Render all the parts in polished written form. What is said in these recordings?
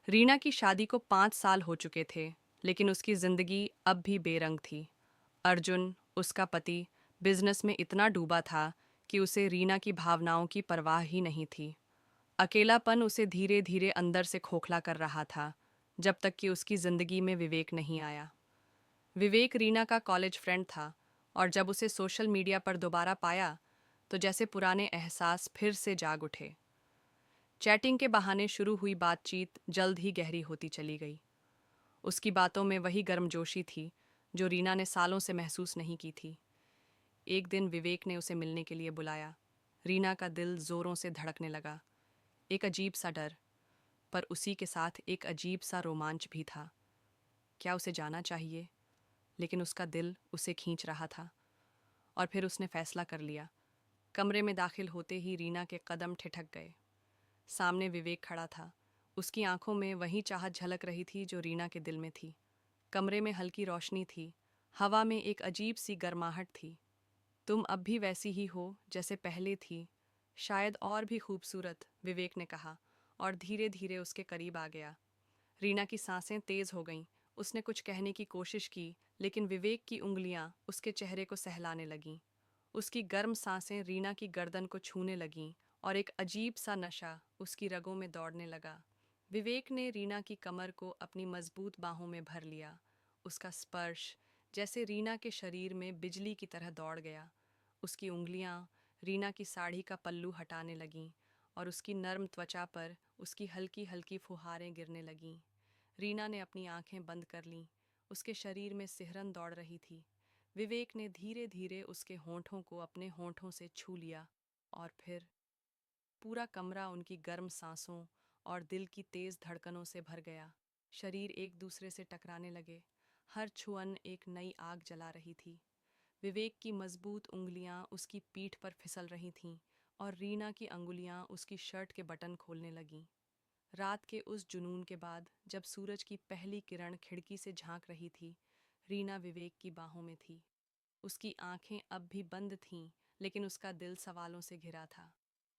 रीना की शादी को 5 साल हो चुके थे, लेकिन उसकी जिंदगी अब भी बेरंग थी। अर्जुन, उसका पति, बिजनेस में इतना डूबा था कि उसे रीना की भावनाओं की परवाह ही नहीं थी। अकेलापन उसे धीरे धीरे अंदर से खोखला कर रहा था, जब तक कि उसकी जिंदगी में विवेक नहीं आया। विवेक रीना का कॉलेज फ्रेंड था, और जब उसे सोशल मीडिया पर दोबारा पाया, तो जैसे पुराने एहसास फिर से जाग उठे। चैटिंग के बहाने शुरू हुई बातचीत जल्द ही गहरी होती चली गई। उसकी बातों में वही गर्मजोशी थी जो रीना ने सालों से महसूस नहीं की थी। एक दिन विवेक ने उसे मिलने के लिए बुलाया। रीना का दिल जोरों से धड़कने लगा। एक अजीब सा डर, पर उसी के साथ एक अजीब सा रोमांच भी था। क्या उसे जाना चाहिए? लेकिन उसका दिल उसे खींच रहा था। और फिर उसने फैसला कर लिया। कमरे में दाखिल होते ही रीना के कदम ठिठक गए। सामने विवेक खड़ा था। उसकी आंखों में वही चाहत झलक रही थी जो रीना के दिल में थी। कमरे में हल्की रोशनी थी। हवा में एक अजीब सी गर्माहट थी। तुम अब भी वैसी ही हो जैसे पहले थी, शायद और भी खूबसूरत, विवेक ने कहा, और धीरे धीरे उसके करीब आ गया। रीना की सांसें तेज हो गईं। उसने कुछ कहने की कोशिश की, लेकिन विवेक की उंगलियां उसके चेहरे को सहलाने लगीं। उसकी गर्म सांसें रीना की गर्दन को छूने लगीं, और एक अजीब सा नशा उसकी रगों में दौड़ने लगा। विवेक ने रीना की कमर को अपनी मजबूत बाहों में भर लिया। उसका स्पर्श जैसे रीना के शरीर में बिजली की तरह दौड़ गया। उसकी उंगलियां रीना की साड़ी का पल्लू हटाने लगीं, और उसकी नर्म त्वचा पर उसकी हल्की हल्की फुहारें गिरने लगीं। रीना ने अपनी आंखें बंद कर लीं। उसके शरीर में सिहरन दौड़ रही थी। विवेक ने धीरे धीरे उसके होंठों को अपने होंठों से छू लिया, और फिर पूरा कमरा उनकी गर्म सांसों और दिल की तेज धड़कनों से भर गया। शरीर एक दूसरे से टकराने लगे। हर छुअन एक नई आग जला रही थी। विवेक की मजबूत उंगलियां उसकी पीठ पर फिसल रही थीं, और रीना की अंगुलियां उसकी शर्ट के बटन खोलने लगीं। रात के उस जुनून के बाद, जब सूरज की पहली किरण खिड़की से झांक रही थी, रीना विवेक की बाहों में थी। उसकी आंखें अब भी बंद थीं, लेकिन उसका दिल सवालों से घिरा था।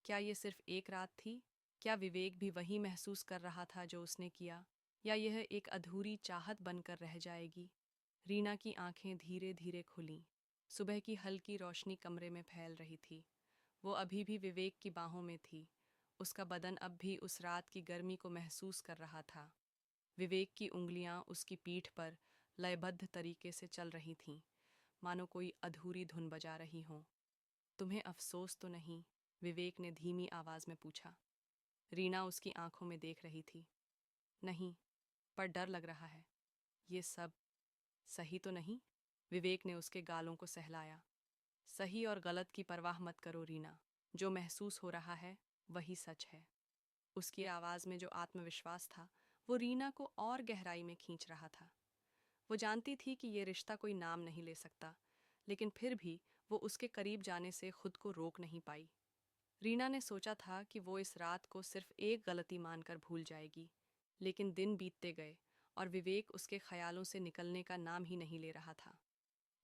क्या ये सिर्फ एक रात थी? क्या विवेक भी वही महसूस कर रहा था जो उसने किया, या यह एक अधूरी चाहत बनकर रह जाएगी? रीना की आंखें धीरे धीरे खुलीं। सुबह की हल्की रोशनी कमरे में फैल रही थी। वो अभी भी विवेक की बाहों में थी। उसका बदन अब भी उस रात की गर्मी को महसूस कर रहा था। विवेक की उंगलियां उसकी पीठ पर लयबद्ध तरीके से चल रही थीं, मानो कोई अधूरी धुन बजा रही हो। तुम्हें अफसोस तो नहीं? विवेक ने धीमी आवाज में पूछा। रीना उसकी आंखों में देख रही थी। नहीं, पर डर लग रहा है। ये सब सही तो नहीं? विवेक ने उसके गालों को सहलाया। सही और गलत की परवाह मत करो रीना। जो महसूस हो रहा है वही सच है। उसकी आवाज में जो आत्मविश्वास था, वो रीना को और गहराई में खींच रहा था। वो जानती थी कि ये रिश्ता कोई नाम नहीं ले सकता, लेकिन फिर भी वो उसके करीब जाने से खुद को रोक नहीं पाई। रीना ने सोचा था कि वो इस रात को सिर्फ एक गलती मानकर भूल जाएगी, लेकिन दिन बीतते गए, और विवेक उसके ख्यालों से निकलने का नाम ही नहीं ले रहा था।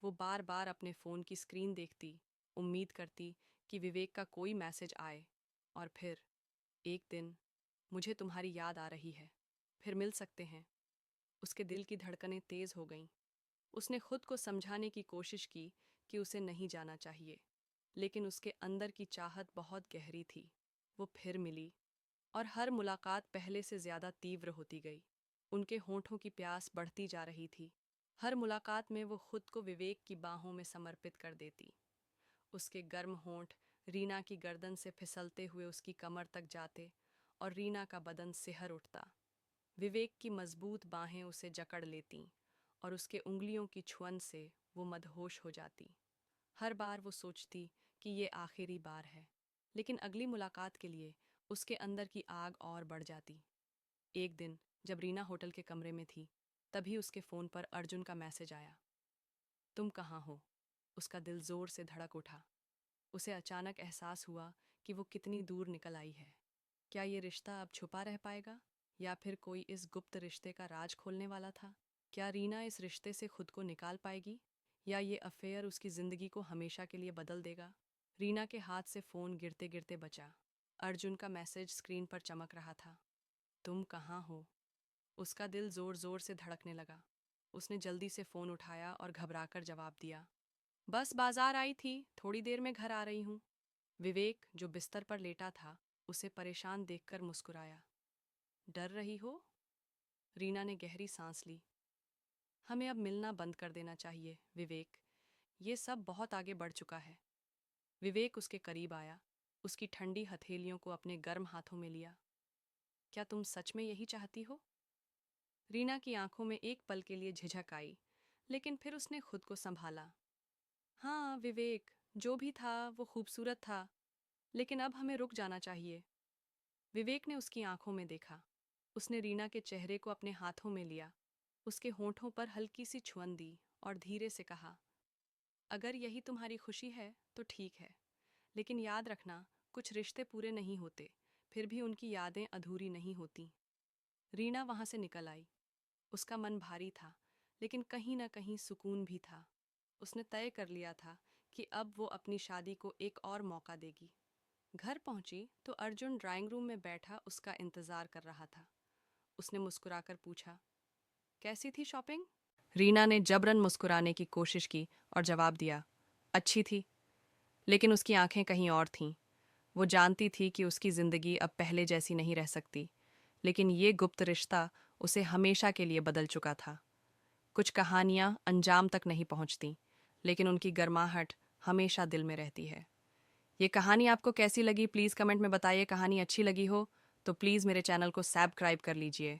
वो बार बार अपने फ़ोन की स्क्रीन देखती, उम्मीद करती कि विवेक का कोई मैसेज आए। और फिर एक दिन, मुझे तुम्हारी याद आ रही है, फिर मिल सकते हैं। उसके दिल की धड़कनें तेज हो गईं। उसने खुद को समझाने की कोशिश की कि उसे नहीं जाना चाहिए, लेकिन उसके अंदर की चाहत बहुत गहरी थी। वो फिर मिली, और हर मुलाकात पहले से ज्यादा तीव्र होती गई। उनके होंठों की प्यास बढ़ती जा रही थी। हर मुलाकात में वो खुद को विवेक की बाहों में समर्पित कर देती। उसके गर्म होंठ रीना की गर्दन से फिसलते हुए उसकी कमर तक जाते, और रीना का बदन सिहर उठता। विवेक की मजबूत बाहें उसे जकड़ लेतीं, और उसके उंगलियों की छुअन से वो मदहोश हो जाती। हर बार वो सोचती कि ये आखिरी बार है, लेकिन अगली मुलाकात के लिए उसके अंदर की आग और बढ़ जाती। एक दिन, जब रीना होटल के कमरे में थी, तभी उसके फ़ोन पर अर्जुन का मैसेज आया। तुम कहाँ हो? उसका दिल जोर से धड़क उठा। उसे अचानक एहसास हुआ कि वो कितनी दूर निकल आई है। क्या ये रिश्ता अब छुपा रह पाएगा, या फिर कोई इस गुप्त रिश्ते का राज खोलने वाला था? क्या रीना इस रिश्ते से खुद को निकाल पाएगी, या ये अफेयर उसकी जिंदगी को हमेशा के लिए बदल देगा? रीना के हाथ से फोन गिरते गिरते बचा। अर्जुन का मैसेज स्क्रीन पर चमक रहा था। तुम कहाँ हो? उसका दिल जोर जोर से धड़कने लगा। उसने जल्दी से फोन उठाया और घबराकर जवाब दिया, बस बाजार आई थी, थोड़ी देर में घर आ रही हूँ। विवेक, जो बिस्तर पर लेटा था, उसे परेशान देखकर मुस्कुराया। डर रही हो? रीना ने गहरी सांस ली। हमें अब मिलना बंद कर देना चाहिए विवेक, ये सब बहुत आगे बढ़ चुका है। विवेक उसके करीब आया, उसकी ठंडी हथेलियों को अपने गर्म हाथों में लिया। क्या तुम सच में यही चाहती हो? रीना की आंखों में एक पल के लिए झिझक आई, लेकिन फिर उसने खुद को संभाला। हाँ विवेक, जो भी था वो खूबसूरत था, लेकिन अब हमें रुक जाना चाहिए। विवेक ने उसकी आंखों में देखा। उसने रीना के चेहरे को अपने हाथों में लिया, उसके होंठों पर हल्की सी छुअन दी और धीरे से कहा, अगर यही तुम्हारी खुशी है तो ठीक है, लेकिन याद रखना, कुछ रिश्ते पूरे नहीं होते, फिर भी उनकी यादें अधूरी नहीं होती। रीना वहां से निकल आई। उसका मन भारी था, लेकिन कहीं ना कहीं सुकून भी था। उसने तय कर लिया था कि अब वो अपनी शादी को एक और मौका देगी। घर पहुंची तो अर्जुन ड्राइंग रूम में बैठा उसका इंतजार कर रहा था। उसने मुस्कुराकर पूछा, कैसी थी शॉपिंग? रीना ने जबरन मुस्कुराने की कोशिश की और जवाब दिया, अच्छी थी। लेकिन उसकी आंखें कहीं और थीं। वो जानती थी कि उसकी जिंदगी अब पहले जैसी नहीं रह सकती, लेकिन ये गुप्त रिश्ता उसे हमेशा के लिए बदल चुका था। कुछ कहानियां अंजाम तक नहीं पहुंचती, लेकिन उनकी गर्माहट हमेशा दिल में रहती है। ये कहानी आपको कैसी लगी प्लीज़ कमेंट में बताइए। कहानी अच्छी लगी हो तो प्लीज़ मेरे चैनल को सब्सक्राइब कर लीजिए।